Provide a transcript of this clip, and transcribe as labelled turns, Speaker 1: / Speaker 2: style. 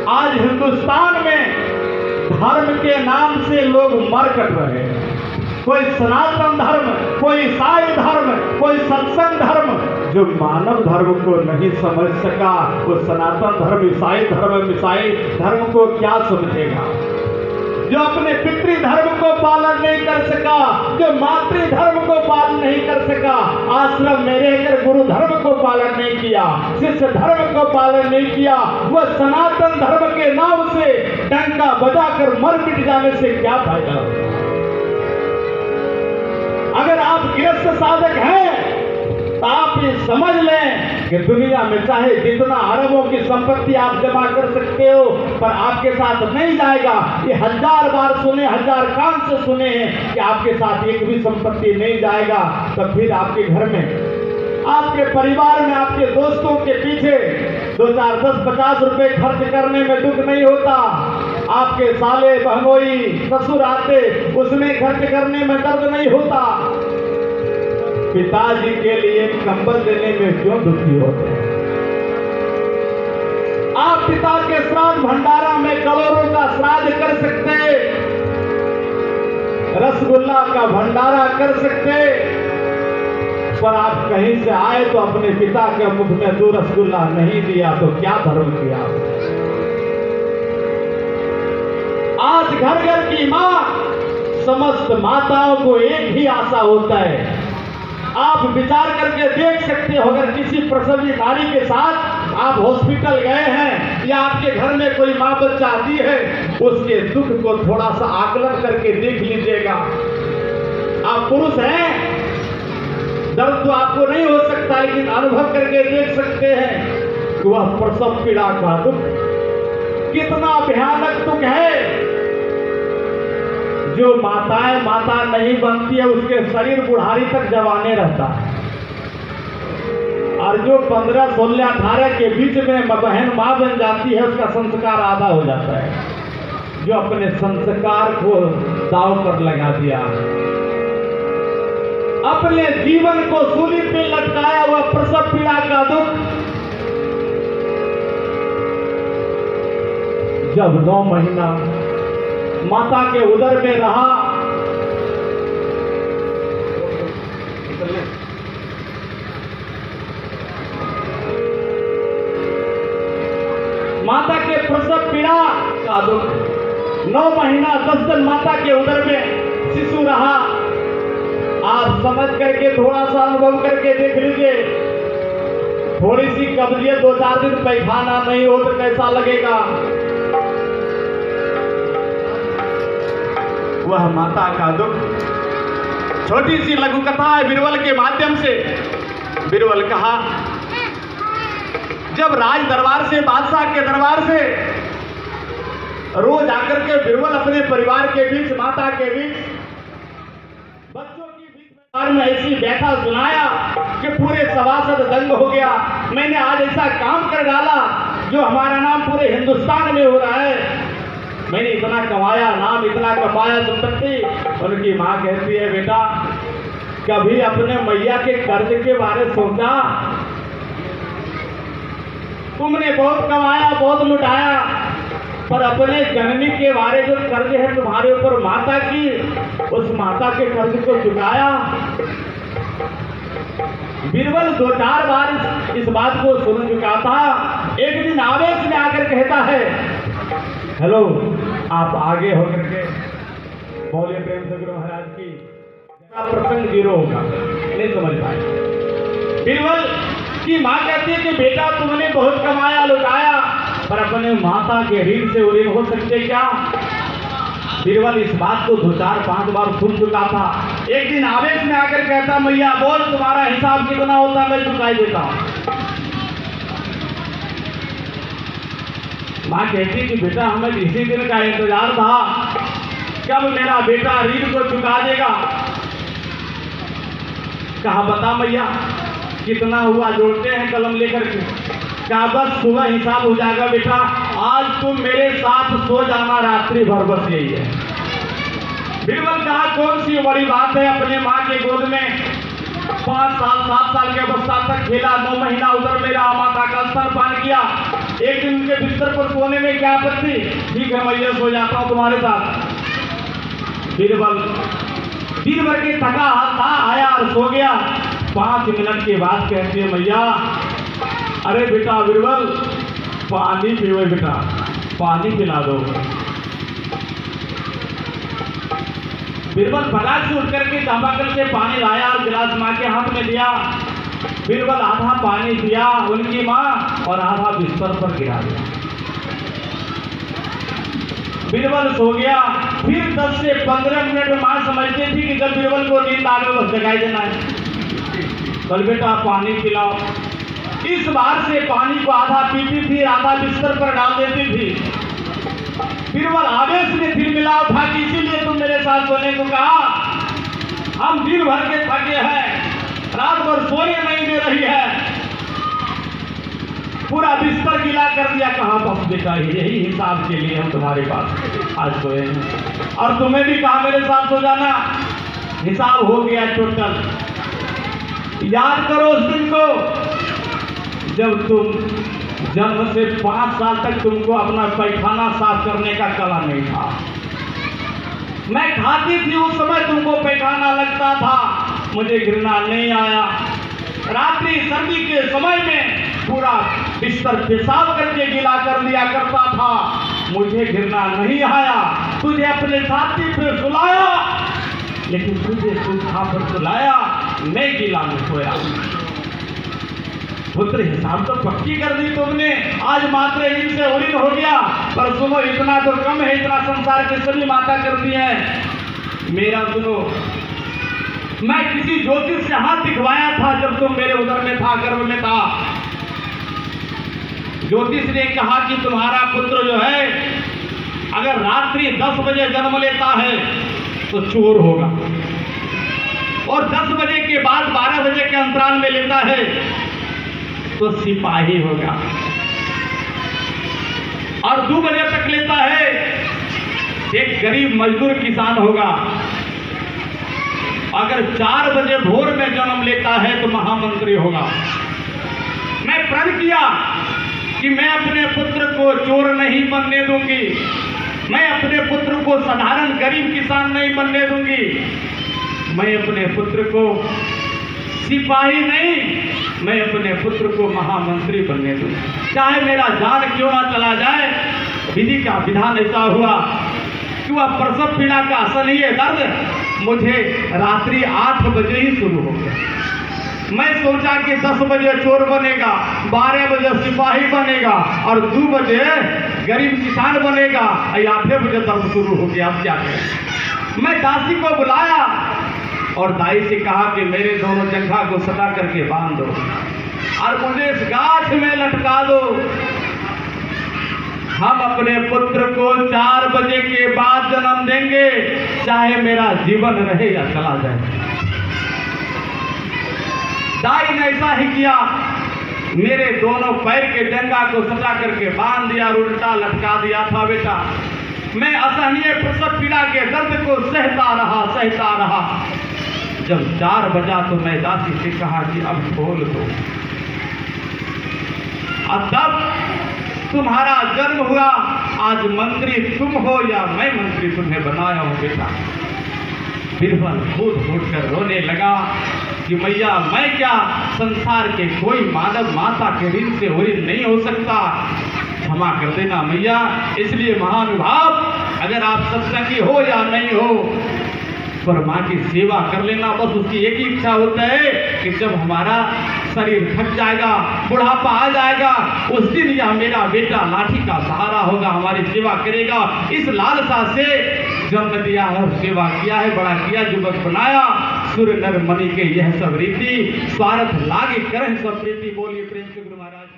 Speaker 1: आज हिंदुस्तान में धर्म के नाम से लोग मर कट रहे हैं। कोई सनातन धर्म, कोई ईसाई धर्म, कोई सत्संग धर्म। जो मानव धर्म को नहीं समझ सका वो सनातन धर्म, ईसाई धर्म को क्या समझेगा। जो अपने पितृ धर्म को पालन नहीं कर सका, जो मातृ धर्म को पालन नहीं कर सका, आश्रम में रहकर गुरु धर्म को पालन नहीं किया, शिष्य धर्म को पालन नहीं किया, वह सनातन धर्म के नाम से डंका बजाकर मर मिट जाने से क्या फायदा होगा। अगर आप गृहस्थ साधक हैं तो आप ये समझ लें कि दुनिया में चाहे जितना अरबों की संपत्ति आप जमा कर सकते हो, पर आपके साथ नहीं जाएगा। ये 1000 बार सुने, 1000 कान से सुने हैं कि आपके साथ एक भी संपत्ति नहीं जाएगा। तो फिर आपके घर में, आपके परिवार में, आपके दोस्तों के पीछे 2, 4, 10, 50 रुपए खर्च करने में दुख नहीं होता। आपके साले बहनोई ससुर आते, उसमें खर्च करने में दर्द नहीं होता। पिताजी के लिए कंबल देने में क्यों दुखी होते हैं। आप पिता के श्राद्ध भंडारा में करोड़ों का श्राद्ध कर सकते, रसगुल्ला का भंडारा कर सकते, पर आप कहीं से आए तो अपने पिता के मुख में 2 रसगुल्ला नहीं दिया तो क्या धर्म किया। आज घर घर की मां, समस्त माताओं को एक ही आशा होता है। आप विचार करके देख सकते हो, अगर किसी प्रसवी नारी के साथ आप हॉस्पिटल गए हैं या आपके घर में कोई मां बच्चा दी है, उसके दुख को थोड़ा सा आकलन करके देख लीजिएगा। आप पुरुष हैं, दर्द तो आपको नहीं हो सकता, लेकिन अनुभव करके देख सकते हैं कि वह प्रसव पीड़ा का दुख कितना भयानक दुख है। जो माताएं माता नहीं बनती है उसके शरीर बुढ़ारी तक जवाने रहता है, और जो 15, 16, 18 के बीच में बहन मां बन जाती है उसका संस्कार आधा हो जाता है। जो अपने संस्कार को दांव पर लगा दिया, अपने जीवन को सूली पे लटकाया, वह प्रसव पीड़ा का दुख। जब 9 महीना माता के उदर में रहा, माता के प्रसव पीड़ा का दुख। 9 महीना 10 दिन माता के उदर में शिशु रहा। आप समझ करके थोड़ा सा अनुभव करके देख लीजिए। थोड़ी सी कब्जियत, 2-4 दिन पैखाना नहीं हो तो कैसा लगेगा। वह माता का दुख। छोटी सी लघु कथा है बीरबल के माध्यम से। बीरबल कहा, जब राज दरबार से, बादशाह के दरबार से रोज आकर के बीरबल अपने परिवार के बीच, माता के बीच, बच्चों के बीच में ऐसी बैठा सुनाया कि पूरे सभासद दंग हो गया। मैंने आज ऐसा काम कर डाला जो हमारा नाम पूरे हिंदुस्तान में हो रहा है। मैंने इतना कमाया, नाम इतना कमाया, संपत्ति। उनकी मां कहती है, बेटा कभी अपने मैया के कर्ज के बारे में सोचा? तुमने बहुत कमाया, बहुत लुटाया, पर अपने जननी के बारे जो कर्ज है तुम्हारे ऊपर माता की, उस माता के कर्ज को चुकाया? बीरबल 2-4 बार इस बात को सुन चुका था। एक दिन आवेश में आकर कहता है, हेलो, आप आगे होकर के बोले प्रेम से गुरु महाराज की। प्रसंग 0 होगा, नहीं समझ पाए। बीरबल की मां कहती है कि बेटा तुमने बहुत कमाया, लुटाया, पर अपने माता के ऋण से ऋण हो सकते क्या? बीरबल इस बात को 2-4-5 बार सुन चुका था। एक दिन आवेश में आकर कहता, मैया बोल तुम्हारा हिसाब कितना होता, मैं चुकाई देता हूं। मां कहती कि बेटा हमें इसी दिन का इंतजार था, कब मेरा बेटा ऋण को चुका देगा। कहा बता मैया कितना हुआ, जोड़ते हैं कलम लेकर के। कहा बस सुबह हिसाब हो जाएगा बेटा, आज तुम मेरे साथ सो जाना रात्रि भर, बस यही है। बीरबल कहा कौन सी बड़ी बात है, अपने मां के गोद में 5 साल 7 साल के अवस्था तक खेला, 9 महीना उधर मेरा माता का स्तनपान किया। एक दिन उनके बिस्तर पर सोने में क्या आपत्ति? ठीक है मैया सो जाता हूँ तुम्हारे साथ। बीरबल दिन भर के थका हाथ था, आया और सो गया। 5 मिनट के बाद कहती है मैया, अरे बेटा बीरबल पानी पियो बेटा, पानी पिला दो। बीरबल फटाक से उठ करके चापाकल से पानी लाया और गिलास माँ के हाथ में दिया। बीरबल आधा पानी पिया उनकी माँ और आधा बिस्तर पर गिरा दिया। बीरबल सो गया। फिर 10 से 15 मिनट में माँ समझती थी कि जब बीरबल को नींद आ गई बस जगाई देना है, कल बेटा पानी पिलाओ। इस बार से पानी को आधा पीती थी, आधा बिस्तर पर डाल देती थी। बीरबल आवेश में फिर मिला उठा कि इसीलिए तुम मेरे साथ सोने को कहा। हम दिन भर के थके हैं, रात भर सोने नहीं दे रही है, पूरा बिस्तर गीला कर दिया। कहा बस बेटा यही हिसाब के लिए हम तुम्हारे पास आज सोए हैं, और तुम्हें भी कहा मेरे साथ सो जाना। हिसाब हो गया टोटल। याद करो उस दिन को जब तुम जन्म से 5 साल तक तुमको अपना पैखाना साफ करने का कला नहीं था। मैं खाती थी उस समय तुमको पैखाना लगता था, मुझे घृणा नहीं आया। रात्रि सर्दी के समय में पूरा बिस्तर पेशाब करके गीला कर लिया करता था, मुझे घृणा नहीं आया। तुझे अपने छाती पे सुलाया, लेकिन तुझे सूखा पर सुलाया, मैं गीला में सोया। पुत्र हिसाब तो पक्की कर दी तुमने, आज मात्र इनसे उड़ीन हो गया। पर सुनो इतना तो कम है, इतना संसार के सभी माता करती हैं। मेरा सुनो, मैं किसी ज्योतिष से हाथ दिखवाया था जब तुम मेरे उदर में था, गर्भ में था। ज्योतिष ने कहा कि तुम्हारा पुत्र जो है अगर रात्रि 10 बजे जन्म लेता है तो चोर होगा, और 10 बजे के बाद 12 बजे के अंतराल में लेता है तो सिपाही होगा, और 2 बजे तक लेता है एक गरीब मजदूर किसान होगा। अगर 4 बजे भोर में जन्म लेता है तो महामंत्री होगा। मैं प्रण किया कि मैं अपने पुत्र को चोर नहीं बनने दूंगी, मैं अपने पुत्र को साधारण गरीब किसान नहीं बनने दूंगी, मैं अपने पुत्र को सिपाही नहीं, मैं अपने पुत्र को महामंत्री बनने दूंगी, चाहे मेरा जान क्यों ना चला जाए। विधि का विधान ऐसा हुआ कि वह प्रसव पीड़ा का असर ही है दर्द मुझे रात्रि 8 बजे ही शुरू हो गया। मैं सोचा कि 10 बजे चोर बनेगा, 12 बजे सिपाही बनेगा और 2 बजे गरीब किसान बनेगा, 8 बजे दर्द शुरू हो गया। अब क्या करें? मैं दासी को बुलाया और दाई से कहा कि मेरे दोनों जंघा को सटा करके बांध दो और मुझे इस गाछ में लटका दो। हम अपने पुत्र को 4 बजे के बाद जन्म देंगे, चाहे मेरा जीवन रहे या चला जाए। दाई ने ऐसा ही किया, मेरे दोनों पैर के जंघा को सटा करके बांध दिया और उल्टा लटका दिया था। बेटा मैं असहनीय प्रसव पीड़ा के दर्द को सहता रहा। जब 4 बजा तो मैं दासी से कहा कि अब खोल दो, और तब तुम्हारा जन्म हुआ। आज मंत्री तुम हो या मैं मंत्री तुम्हें बनाया हूं। बेटा बीरबल फूट कर रोने लगा कि मैया मैं क्या, संसार के कोई मानव माता के ऋण से ऋण नहीं हो सकता, क्षमा कर देना मैया। इसलिए महानुभाव, अगर आप सत्संगी हो या नहीं हो, पर माँ की सेवा कर लेना। बस उसकी एक ही इच्छा होता है कि जब हमारा शरीर थक जाएगा, बुढ़ापा आ जाएगा, उस दिन यह मेरा बेटा लाठी का सहारा होगा, हमारी सेवा करेगा। इस लालसा से जन्म दिया है और सेवा किया है, बड़ा किया, युवक बनाया। सुर नर मणि के यह सब रीति, स्वार्थ लागे करें सब प्रीति। बोलिए प्रेम से गुरु महाराज।